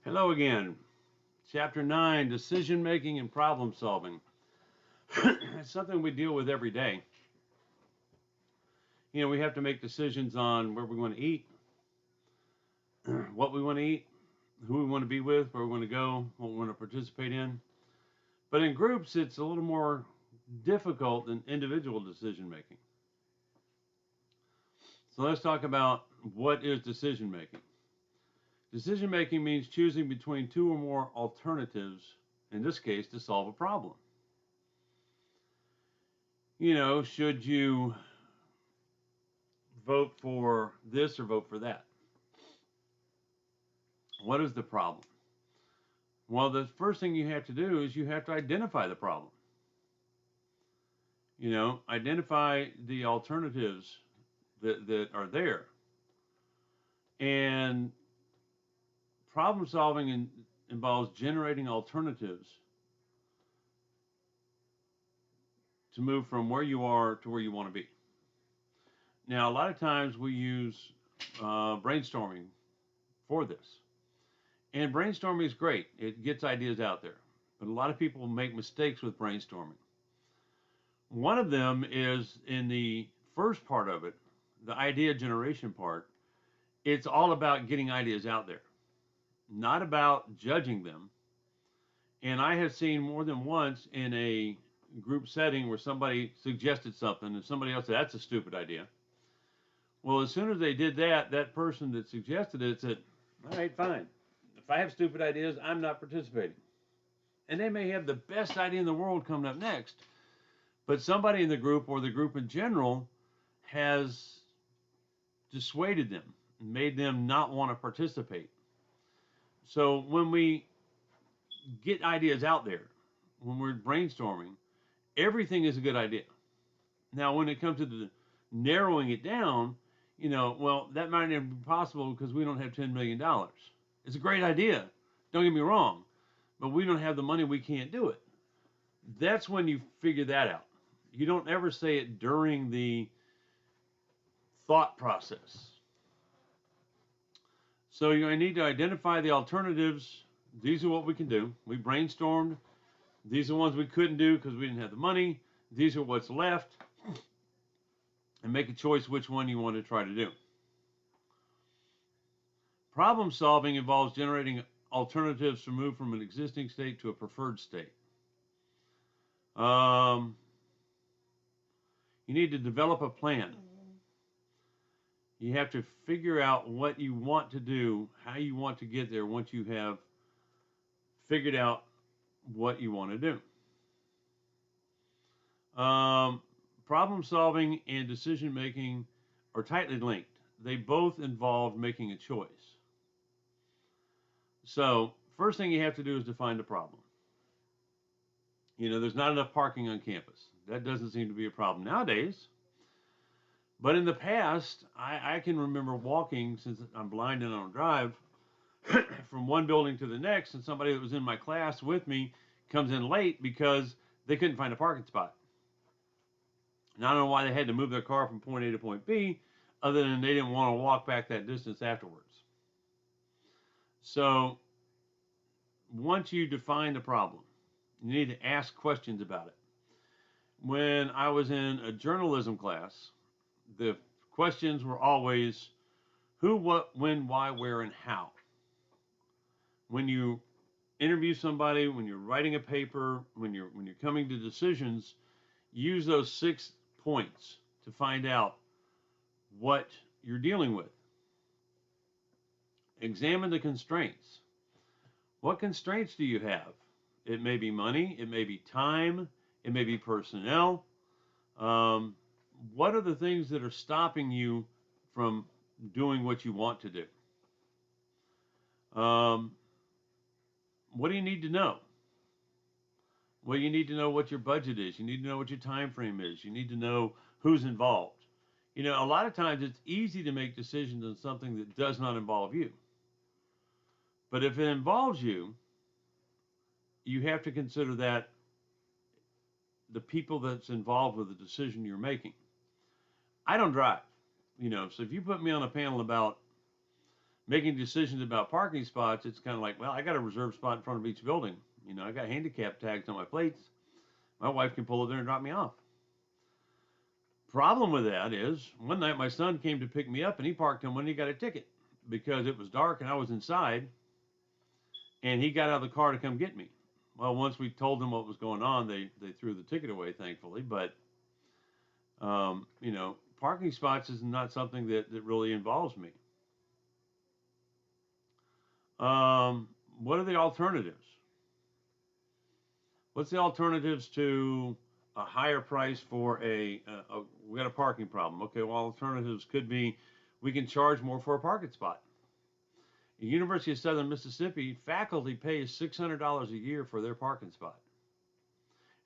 Hello again. Chapter 9, Decision Making and Problem Solving. It's something we deal with every day. We have to make decisions on where we want to eat, what we want to eat, who we want to be with, where we want to go, what we want to participate in. But in groups, it's a little more difficult than individual decision making. So let's talk about what is decision making. Decision making means choosing between two or more alternatives, in this case, to solve a problem. Should you vote for this or vote for that? What is the problem? Well, the first thing you have to do is you have to identify the problem. Identify the alternatives that are there. And problem solving involves generating alternatives to move from where you are to where you want to be. Now, a lot of times we use brainstorming for this. And brainstorming is great. It gets ideas out there. But a lot of people make mistakes with brainstorming. One of them is in the first part of it, the idea generation part. It's all about getting ideas out there, not about judging them. And I have seen more than once in a group setting where somebody suggested something and somebody else said, that's a stupid idea. Well, as soon as they did that, that person that suggested it said, all right, fine. If I have stupid ideas, I'm not participating. And they may have the best idea in the world coming up next, but somebody in the group or the group in general has dissuaded them, made them not want to participate. So when we get ideas out there, when we're brainstorming, everything is a good idea. Now, when it comes to the narrowing it down, well, that might not be possible because we don't have $10 million. It's a great idea. Don't get me wrong, but we don't have the money. We can't do it. That's when you figure that out. You don't ever say it during the thought process. So you need to identify the alternatives. These are what we can do. We brainstormed. These are ones we couldn't do because we didn't have the money. These are what's left. And make a choice which one you want to try to do. Problem solving involves generating alternatives to move from an existing state to a preferred state. You need to develop a plan. You have to figure out what you want to do, how you want to get there once you have figured out what you want to do. Problem solving and decision making are tightly linked. They both involve making a choice. So, first thing you have to do is define the problem. There's not enough parking on campus. That doesn't seem to be a problem nowadays. But in the past, I can remember walking, since I'm blind and I don't drive, from one building to the next, and somebody that was in my class with me comes in late because they couldn't find a parking spot. And I don't know why they had to move their car from point A to point B, other than they didn't want to walk back that distance afterwards. So once you define the problem, you need to ask questions about it. When I was in a journalism class, the questions were always who, what, when, why, where, and how. When you interview somebody, when you're writing a paper, when you're coming to decisions, use those 6 points to find out what you're dealing with. Examine the constraints. What constraints do you have? It may be money, it may be time, it may be personnel. What are the things that are stopping you from doing what you want to do? What do you need to know? Well, you need to know what your budget is. You need to know what your time frame is. You need to know who's involved. A lot of times it's easy to make decisions on something that does not involve you. But if it involves you, you have to consider that the people that's involved with the decision you're making. I don't drive, so if you put me on a panel about making decisions about parking spots, it's kind of like, well, I got a reserved spot in front of each building. You know, I got handicap tags on my plates. My wife can pull up there and drop me off. Problem with that is, one night my son came to pick me up and he parked in when he got a ticket because it was dark and I was inside, and he got out of the car to come get me. Well, once we told them what was going on, they threw the ticket away, thankfully. But you know, parking spots is not something that really involves me. What are the alternatives? What's the alternatives to a higher price for we got a parking problem? Okay, well, alternatives could be we can charge more for a parking spot. The University of Southern Mississippi faculty pays $600 a year for their parking spot,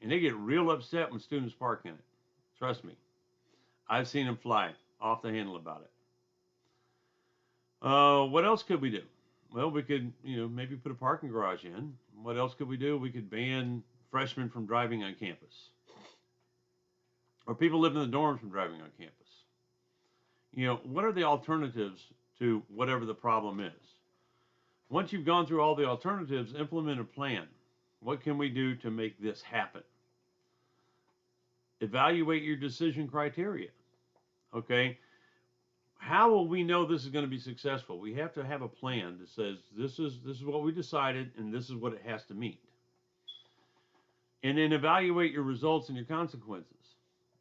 and they get real upset when students park in it. Trust me, I've seen them fly off the handle about it. What else could we do? Well, we could, maybe put a parking garage in. What else could we do? We could ban freshmen from driving on campus, or people living in the dorms from driving on campus. What are the alternatives to whatever the problem is? Once you've gone through all the alternatives, implement a plan. What can we do to make this happen? Evaluate your decision criteria. Okay, how will we know this is going to be successful? We have to have a plan that says this is what we decided and this is what it has to meet. And then evaluate your results and your consequences.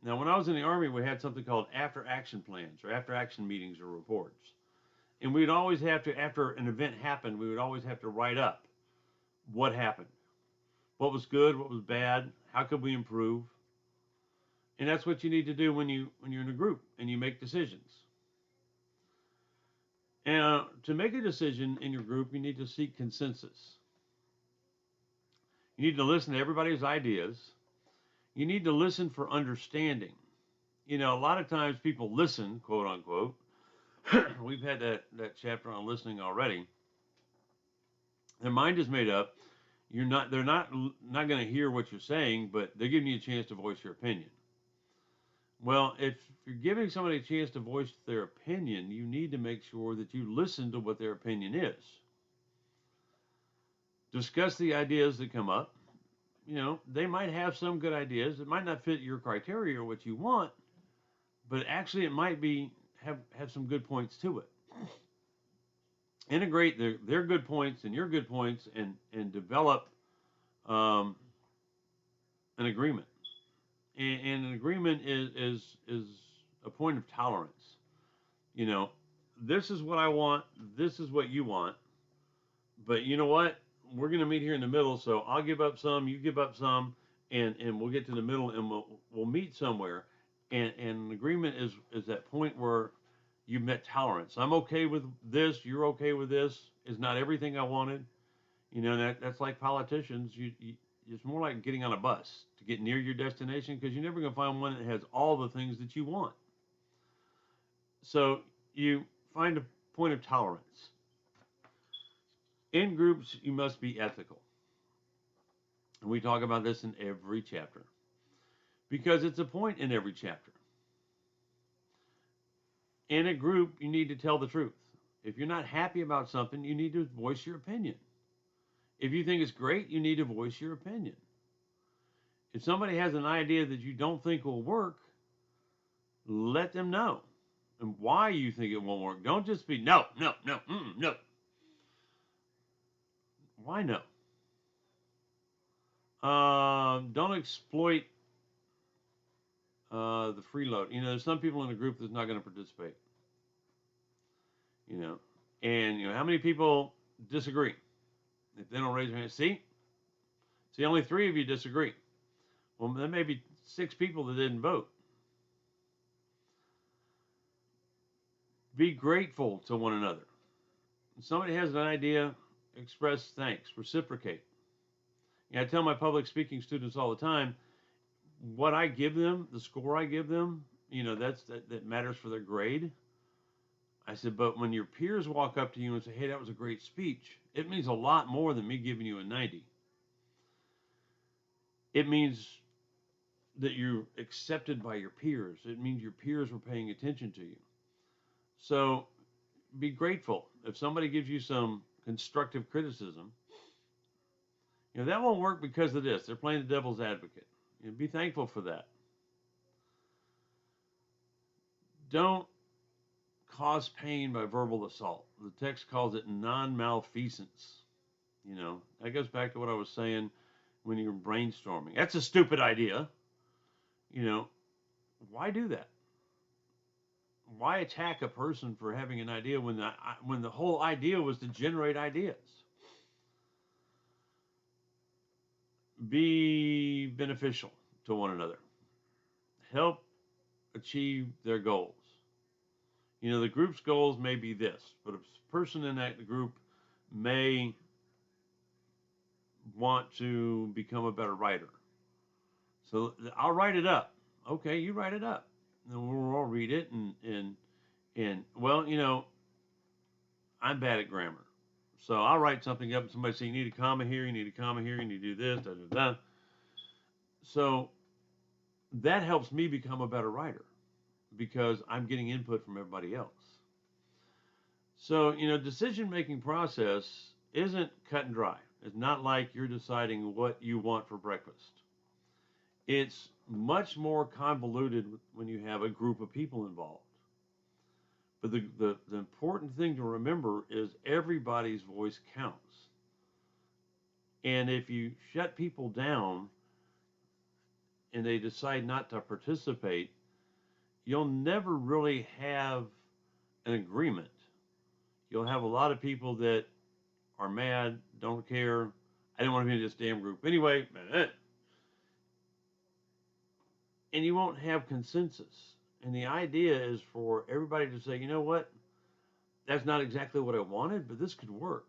Now, when I was in the Army, we had something called after action plans or after action meetings or reports. And we'd always have to, after an event happened, we would always have to write up what happened, what was good, what was bad, how could we improve. And that's what you need to do when you're in a group and you make decisions. And to make a decision in your group, you need to seek consensus. You need to listen to everybody's ideas. You need to listen for understanding. A lot of times people listen, quote unquote. We've had that chapter on listening already. Their mind is made up. They're not going to hear what you're saying, but they're giving you a chance to voice your opinion. Well, if you're giving somebody a chance to voice their opinion, you need to make sure that you listen to what their opinion is. Discuss the ideas that come up. They might have some good ideas. It might not fit your criteria or what you want, but actually it might have some good points to it. Integrate their good points and your good points and develop an agreement. And an agreement is a point of tolerance. This is what I want, this is what you want, but you know what? We're going to meet here in the middle, so I'll give up some, you give up some, and we'll get to the middle, and we'll meet somewhere. And an agreement is that point where you met tolerance. I'm okay with this, you're okay with this. It's not everything I wanted. That's like politicians. It's more like getting on a bus to get near your destination, because you're never going to find one that has all the things that you want. So you find a point of tolerance. In groups, you must be ethical. And we talk about this in every chapter because it's a point in every chapter. In a group, you need to tell the truth. If you're not happy about something, you need to voice your opinion. If you think it's great, you need to voice your opinion. If somebody has an idea that you don't think will work, let them know and why you think it won't work. Don't just be no, no, no, no. Why no? Don't exploit the freeload. There's some people in the group that's not going to participate. And how many people disagree? If they don't raise their hand, see, only 3 of you disagree. Well, there may be 6 people that didn't vote. Be grateful to one another. If somebody has an idea, express thanks, reciprocate. I tell my public speaking students all the time, what I give them, the score I give them, that matters for their grade. I said, but when your peers walk up to you and say, hey, that was a great speech, it means a lot more than me giving you a 90. It means that you're accepted by your peers. It means your peers were paying attention to you. So be grateful if somebody gives you some constructive criticism. That won't work because of this. They're playing the devil's advocate. Be thankful for that. Don't cause pain by verbal assault. The text calls it non-malfeasance. That goes back to what I was saying when you're brainstorming. That's a stupid idea. You know, why do that? Why attack a person for having an idea when the whole idea was to generate ideas? Be beneficial to one another. Help achieve their goals. The group's goals may be this, but a person in that group may want to become a better writer. So I'll write it up. Okay, you write it up. And we'll all read it and well, I'm bad at grammar. So I'll write something up and somebody say, you need a comma here, you need a comma here, you need to do this, da da da. So that helps me become a better writer because I'm getting input from everybody else. So, decision making process isn't cut and dry. It's not like you're deciding what you want for breakfast. It's much more convoluted when you have a group of people involved. But the important thing to remember is everybody's voice counts. And if you shut people down and they decide not to participate, you'll never really have an agreement. You'll have a lot of people that are mad, don't care. I didn't want to be in this damn group anyway. And you won't have consensus. And the idea is for everybody to say, you know what? That's not exactly what I wanted, but this could work.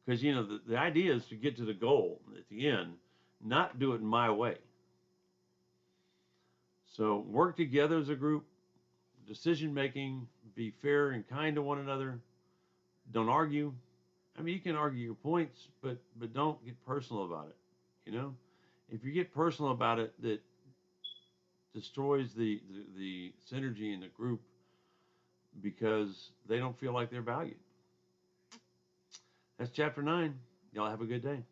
Because, the idea is to get to the goal at the end, not do it my way. So work together as a group, decision making, be fair and kind to one another. Don't argue. I mean, you can argue your points, but don't get personal about it. If you get personal about it, that destroys the synergy in the group because they don't feel like they're valued. That's chapter 9. Y'all have a good day.